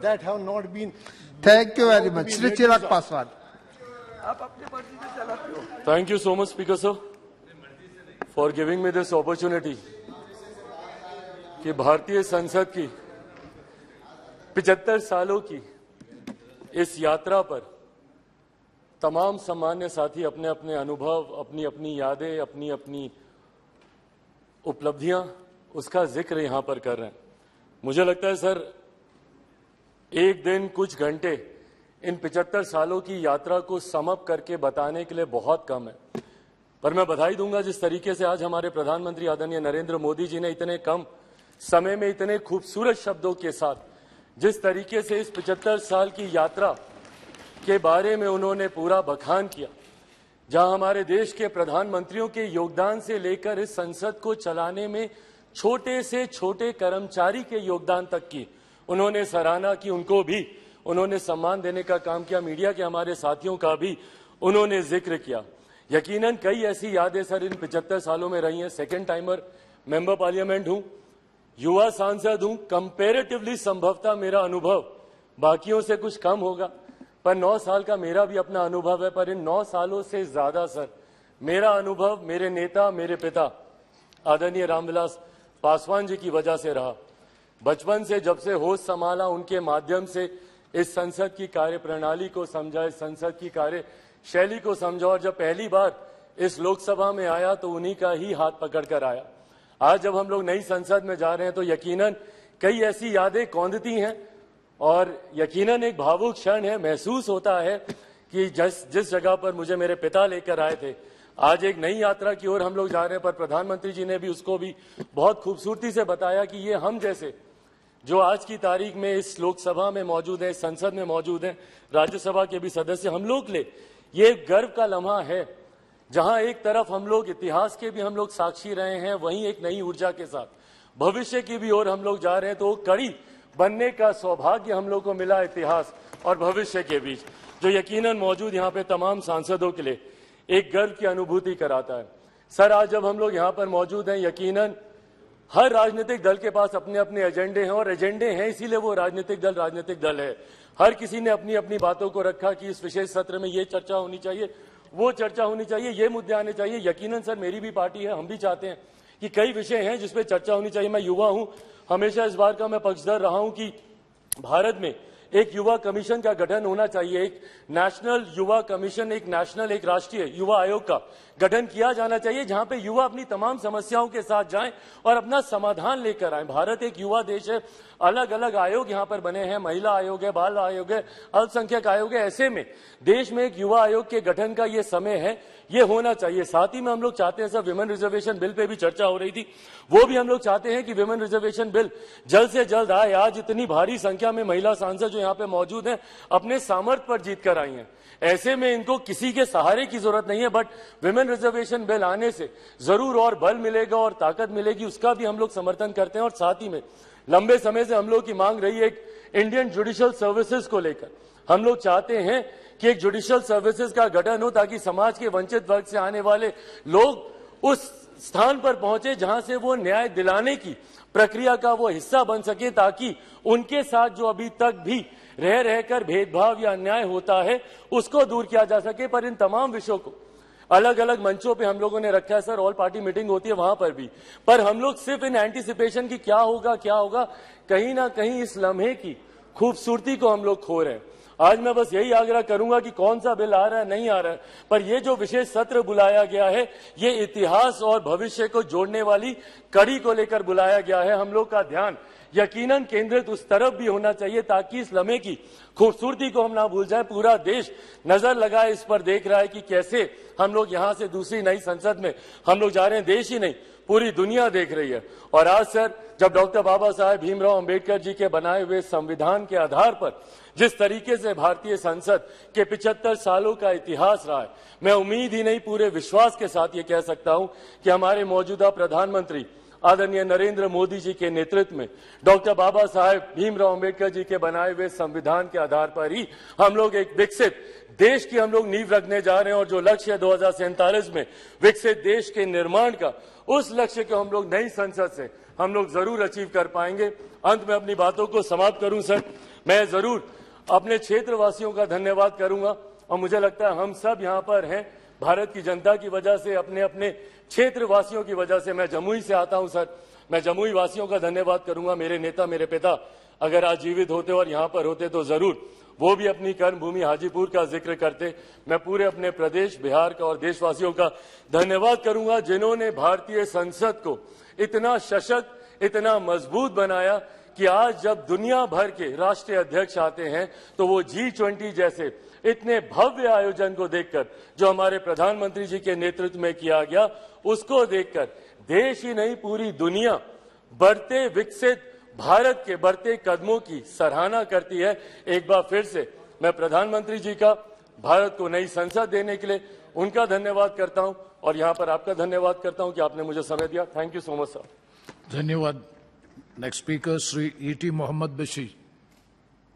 that have not been. Thank you very much. Shri Chirag Paswan. Thank you so much, Speaker sir, for giving me this opportunity कि भारतीय संसद की 75 सालों की इस यात्रा पर तमाम सम्मान्य साथी अपने अपने अनुभव, अपनी अपनी यादें, अपनी अपनी उपलब्धियां, उसका जिक्र यहां पर कर रहे हैं। मुझे लगता है सर, एक दिन कुछ घंटे इन 75 सालों की यात्रा को समअप करके बताने के लिए बहुत कम है, पर मैं बधाई दूंगा जिस तरीके से आज हमारे प्रधानमंत्री आदरणीय नरेंद्र मोदी जी ने इतने कम समय में इतने खूबसूरत शब्दों के साथ जिस तरीके से इस 75 साल की यात्रा के बारे में उन्होंने पूरा बखान किया, जहां हमारे देश के प्रधानमंत्रियों के योगदान से लेकर इस संसद को चलाने में छोटे से छोटे कर्मचारी के योगदान तक की उन्होंने सराहना की, उनको भी उन्होंने सम्मान देने का काम किया। मीडिया के हमारे साथियों का भी उन्होंने जिक्र किया। यकीनन कई ऐसी यादें सर इन 75 सालों में रही हैं। सेकेंड टाइमर मेंबर पार्लियामेंट हूं, युवा सांसद हूं, कंपैरेटिवली संभवतः मेरा अनुभव बाकियों से कुछ कम होगा, पर 9 साल का मेरा भी अपना अनुभव है। पर इन 9 सालों से ज्यादा सर मेरा अनुभव मेरे नेता, मेरे पिता आदरणीय रामविलास पासवान जी की वजह से रहा। बचपन से जब से होश संभाला, उनके माध्यम से इस संसद की कार्य प्रणाली को समझा, इस संसद की कार्य शैली को समझा, और जब पहली बार इस लोकसभा में आया तो उन्हीं का ही हाथ पकड़कर आया। आज जब हम लोग नई संसद में जा रहे हैं तो यकीनन कई ऐसी यादें कौंधती हैं और यकीनन एक भावुक क्षण है। महसूस होता है कि जिस जगह पर मुझे मेरे पिता लेकर आए थे, आज एक नई यात्रा की ओर हम लोग जा रहे हैं। पर प्रधानमंत्री जी ने भी उसको भी बहुत खूबसूरती से बताया कि ये हम जैसे जो आज की तारीख में इस लोकसभा में मौजूद है, संसद में मौजूद है, राज्यसभा के भी सदस्य, हम लोग ले ये गर्व का लम्हा है, जहां एक तरफ हम लोग इतिहास के भी हम लोग साक्षी रहे हैं, वहीं एक नई ऊर्जा के साथ भविष्य की भी ओर हम लोग जा रहे हैं। तो कड़ी बनने का सौभाग्य हम लोग को मिला इतिहास और भविष्य के बीच, जो यकीनन मौजूद यहाँ पे तमाम सांसदों के लिए एक गर्व की अनुभूति कराता है। सर, आज जब हम लोग यहाँ पर मौजूद हैं, यकीनन हर राजनीतिक दल के पास अपने अपने एजेंडे हैं, और एजेंडे हैं इसीलिए वो राजनीतिक दल है। हर किसी ने अपनी अपनी बातों को रखा कि इस विशेष सत्र में ये चर्चा होनी चाहिए, वो चर्चा होनी चाहिए, ये मुद्दे आने चाहिए। यकीनन सर, मेरी भी पार्टी है, हम भी चाहते हैं कि कई विषय हैं जिसपे चर्चा होनी चाहिए। मैं युवा हूं, हमेशा इस बार का मैं पक्षधर रहा हूं कि भारत में एक युवा कमीशन का गठन होना चाहिए, एक नेशनल युवा कमीशन, एक राष्ट्रीय युवा आयोग का गठन किया जाना चाहिए, जहां पे युवा अपनी तमाम समस्याओं के साथ जाएं और अपना समाधान लेकर आए। भारत एक युवा देश है, अलग अलग आयोग यहां पर बने हैं, महिला आयोग है, बाल आयोग है, अल्पसंख्यक आयोग है। ऐसे में देश में एक युवा आयोग के गठन का ये समय है, ये होना चाहिए। साथ ही में हम लोग चाहते हैं sir, women reservation bill pay भी चर्चा हो रही थी, वो भी हम लोग चाहते हैं कि विमेन रिजर्वेशन बिल जल्द से जल्द आए। आज इतनी भारी संख्या में महिला सांसद जो यहाँ पे मौजूद हैं, अपने सामर्थ्य पर जीत कर आई हैं। ऐसे में इनको किसी के सहारे की जरूरत नहीं है, बट विमेन रिजर्वेशन बिल आने से जरूर और बल मिलेगा और ताकत मिलेगी, उसका भी हम लोग समर्थन करते हैं। और साथ ही में लंबे समय से हम लोग की मांग रही है एक इंडियन जुडिशियल सर्विसेज को लेकर। हम लोग चाहते हैं कि एक जुडिशियल सर्विसेज का गठन हो, ताकि समाज के वंचित वर्ग से आने वाले लोग उस स्थान पर पहुंचे जहां से वो न्याय दिलाने की प्रक्रिया का वो हिस्सा बन सके, ताकि उनके साथ जो अभी तक भी रह रहकर भेदभाव या अन्याय होता है उसको दूर किया जा सके। पर इन तमाम विषयों को अलग अलग मंचों पे हम लोगों ने रखा है सर, ऑल पार्टी मीटिंग होती है वहां पर भी, पर हम लोग सिर्फ इन एंटीसिपेशन की क्या होगा, कहीं ना कहीं इस लम्हे की खूबसूरती को हम लोग खो रहे हैं। आज मैं बस यही आग्रह करूंगा कि कौन सा बिल आ रहा है, नहीं आ रहा है, पर ये जो विशेष सत्र बुलाया गया है, ये इतिहास और भविष्य को जोड़ने वाली कड़ी को लेकर बुलाया गया है। हम लोग का ध्यान यकीनन केंद्रित उस तरफ भी होना चाहिए, ताकि इस लम्हे की खूबसूरती को हम ना भूल जाए। पूरा देश नजर लगाए इस पर, देख रहा है कि कैसे हम लोग यहां से दूसरी नई संसद में हम लोग जा रहे हैं। देश ही नहीं, पूरी दुनिया देख रही है। और आज सर, जब डॉक्टर बाबा साहेब भीमराव अंबेडकर जी के बनाए हुए संविधान के आधार पर जिस तरीके से भारतीय संसद के 75 सालों का इतिहास रहा है, मैं उम्मीद ही नहीं पूरे विश्वास के साथ ये कह सकता हूं कि हमारे मौजूदा प्रधानमंत्री आदरणीय नरेंद्र मोदी जी के नेतृत्व में डॉक्टर बाबा साहेब भीमराव अंबेडकर जी के बनाए हुए संविधान के आधार पर ही हम लोग एक विकसित देश की हम लोग नींव रखने जा रहे हैं। और जो लक्ष्य है 2047 में विकसित देश के निर्माण का, उस लक्ष्य को हम लोग नई संसद से हम लोग जरूर अचीव कर पाएंगे। अंत में अपनी बातों को समाप्त करूं सर, मैं जरूर अपने क्षेत्रवासियों का धन्यवाद करूंगा और मुझे लगता है हम सब यहाँ पर हैं भारत की जनता की वजह से, अपने अपने क्षेत्रवासियों की वजह से। मैं जमुई से आता हूं सर, मैं जमुई वासियों का धन्यवाद करूंगा। मेरे नेता, मेरे पिता अगर आज जीवित होते और यहाँ पर होते तो जरूर वो भी अपनी कर्मभूमि हाजीपुर का जिक्र करते। मैं पूरे अपने प्रदेश बिहार का और देशवासियों का धन्यवाद करूंगा जिन्होंने भारतीय संसद को इतना सशक्त, इतना मजबूत बनाया कि आज जब दुनिया भर के राष्ट्रीय अध्यक्ष आते हैं तो वो G20 जैसे इतने भव्य आयोजन को देखकर, जो हमारे प्रधानमंत्री जी के नेतृत्व में किया गया, उसको देखकर देश ही नहीं पूरी दुनिया बढ़ते विकसित भारत के बढ़ते कदमों की सराहना करती है। एक बार फिर से मैं प्रधानमंत्री जी का भारत को नई संसद देने के लिए उनका धन्यवाद करता हूं और यहां पर आपका धन्यवाद करता हूं कि आपने मुझे समय दिया। Thank you so much sir. धन्यवाद। Next speaker Shri E.T. Mohammed Bashir.